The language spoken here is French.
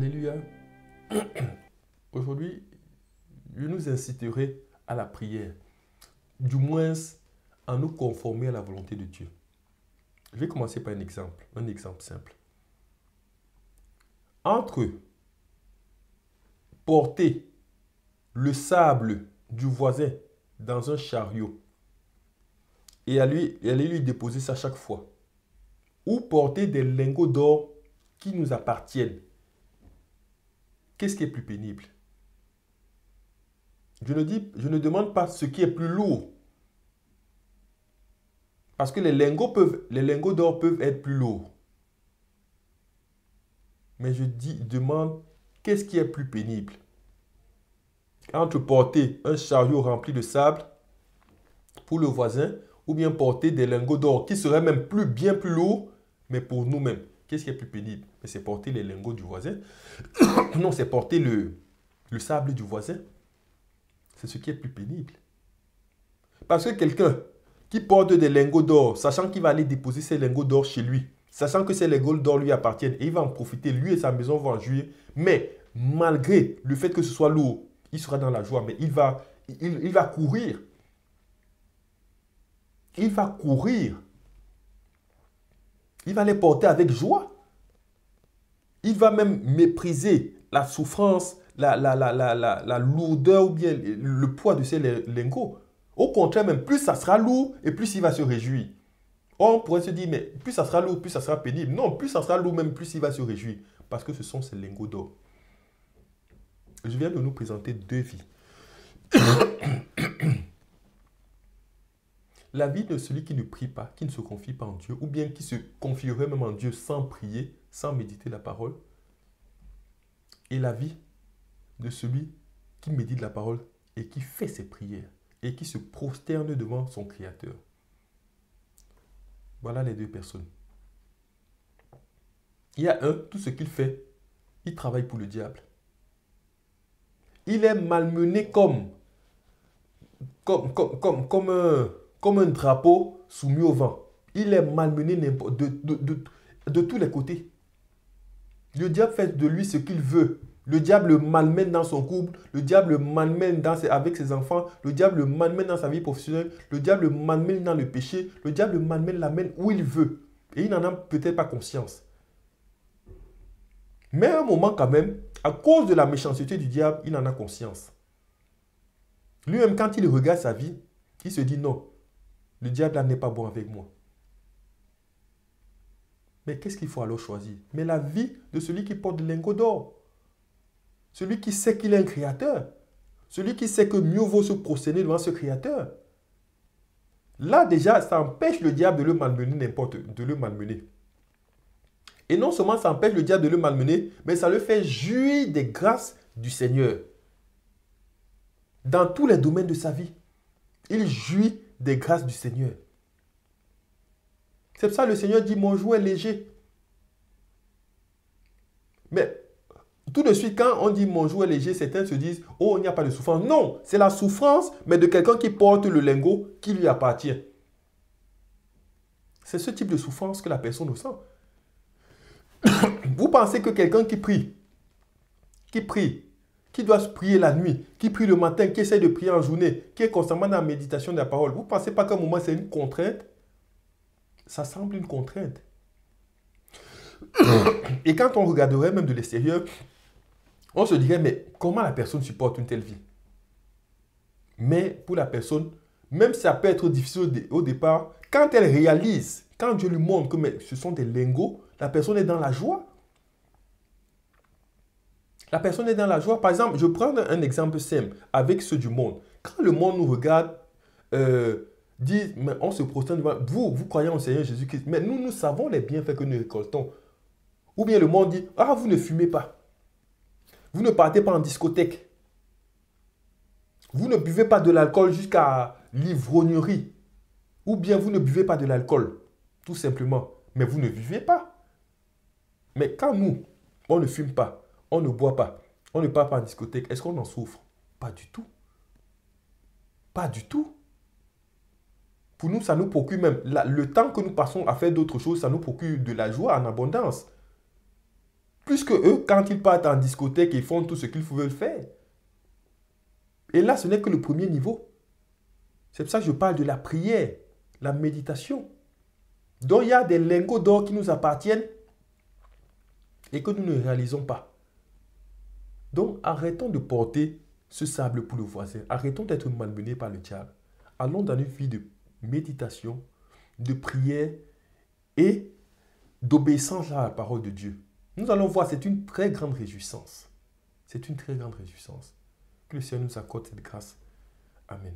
Alléluia. Aujourd'hui, je nous inciterai à la prière, du moins à nous conformer à la volonté de Dieu. Je vais commencer par un exemple simple. Entre porter le sable du voisin dans un chariot et aller lui déposer ça chaque fois, ou porter des lingots d'or qui nous appartiennent, qu'est-ce qui est plus pénible? Je ne demande pas ce qui est plus lourd. Parce que les lingots d'or peuvent être plus lourds. Mais demande, qu'est-ce qui est plus pénible? Entre porter un chariot rempli de sable pour le voisin, ou bien porter des lingots d'or qui seraient même bien plus lourds, mais pour nous-mêmes. Qu'est-ce qui est plus pénible? C'est porter les lingots du voisin. Non, c'est porter le sable du voisin. C'est ce qui est plus pénible. Parce que quelqu'un qui porte des lingots d'or, sachant qu'il va aller déposer ses lingots d'or chez lui, sachant que ces lingots d'or lui appartiennent, et il va en profiter, lui et sa maison vont en jouir, mais malgré le fait que ce soit lourd, il sera dans la joie, mais il va courir. Il va courir. Il va les porter avec joie. Il va même mépriser la souffrance, la lourdeur ou bien le poids de ces lingots. Au contraire, même plus ça sera lourd et plus il va se réjouir. On pourrait se dire, mais plus ça sera lourd, plus ça sera pénible. Non, plus ça sera lourd, même plus il va se réjouir. Parce que ce sont ces lingots d'or. Je viens de nous présenter deux vies. La vie de celui qui ne prie pas, qui ne se confie pas en Dieu, ou bien qui se confierait même en Dieu sans prier, sans méditer la parole. Et la vie de celui qui médite la parole et qui fait ses prières et qui se prosterne devant son Créateur. Voilà les deux personnes. Il y a un, tout ce qu'il fait, il travaille pour le diable. Il est malmené comme un drapeau soumis au vent. Il est malmené de tous les côtés. Le diable fait de lui ce qu'il veut. Le diable le malmène dans son couple. Le diable le malmène avec ses enfants. Le diable le malmène dans sa vie professionnelle. Le diable le malmène dans le péché. Le diable l'amène où il veut. Et il n'en a peut-être pas conscience. Mais à un moment quand même, à cause de la méchanceté du diable, il en a conscience. Lui-même, quand il regarde sa vie, il se dit non, le diable n'est pas bon avec moi. Mais qu'est-ce qu'il faut alors choisir? Mais la vie de celui qui porte des lingots d'or. Celui qui sait qu'il est un créateur. Celui qui sait que mieux vaut se prosterner devant ce créateur. Là déjà, ça empêche le diable de le malmener. Et non seulement ça empêche le diable de le malmener, mais ça le fait jouir des grâces du Seigneur. Dans tous les domaines de sa vie, il jouit des grâces du Seigneur. C'est pour ça que le Seigneur dit, mon joug est léger. Mais tout de suite, quand on dit mon joug est léger, certains se disent, oh, il n'y a pas de souffrance. Non, c'est la souffrance, mais de quelqu'un qui porte le lingot qui lui appartient. C'est ce type de souffrance que la personne ressent. Vous pensez que quelqu'un qui prie, qui doit se prier la nuit, qui prie le matin, qui essaie de prier en journée, qui est constamment dans la méditation de la parole, vous ne pensez pas qu'à un moment c'est une contrainte? Ça semble une contrainte. Et quand on regarderait même de l'extérieur, on se dirait, mais comment la personne supporte une telle vie? Mais pour la personne, même si ça peut être difficile au départ, quand elle réalise, quand Dieu lui montre que ce sont des lingots, la personne est dans la joie. La personne est dans la joie. Par exemple, je prends un exemple simple avec ceux du monde. Quand le monde nous regarde, dit, mais on se prosterne devant vous croyez en Seigneur Jésus-Christ, mais nous savons les bienfaits que nous récoltons. Ou bien le monde dit, ah, vous ne fumez pas. Vous ne partez pas en discothèque. Vous ne buvez pas de l'alcool jusqu'à l'ivrognerie. Ou bien vous ne buvez pas de l'alcool, tout simplement. Mais vous ne vivez pas. Mais quand nous, on ne fume pas, on ne boit pas, on ne part pas en discothèque, est-ce qu'on en souffre? Pas du tout. Pas du tout. Pour nous, ça nous procure même, le temps que nous passons à faire d'autres choses, ça nous procure de la joie en abondance. Plus que eux, quand ils partent en discothèque, ils font tout ce qu'ils veulent faire. Et là, ce n'est que le premier niveau. C'est pour ça que je parle de la prière, la méditation. Donc, il y a des lingots d'or qui nous appartiennent et que nous ne réalisons pas. Donc, arrêtons de porter ce sable pour le voisin. Arrêtons d'être malmenés par le diable. Allons dans une vie de méditation, de prière et d'obéissance à la parole de Dieu. Nous allons voir, c'est une très grande réjouissance. C'est une très grande réjouissance. Que le Seigneur nous accorde cette grâce. Amen.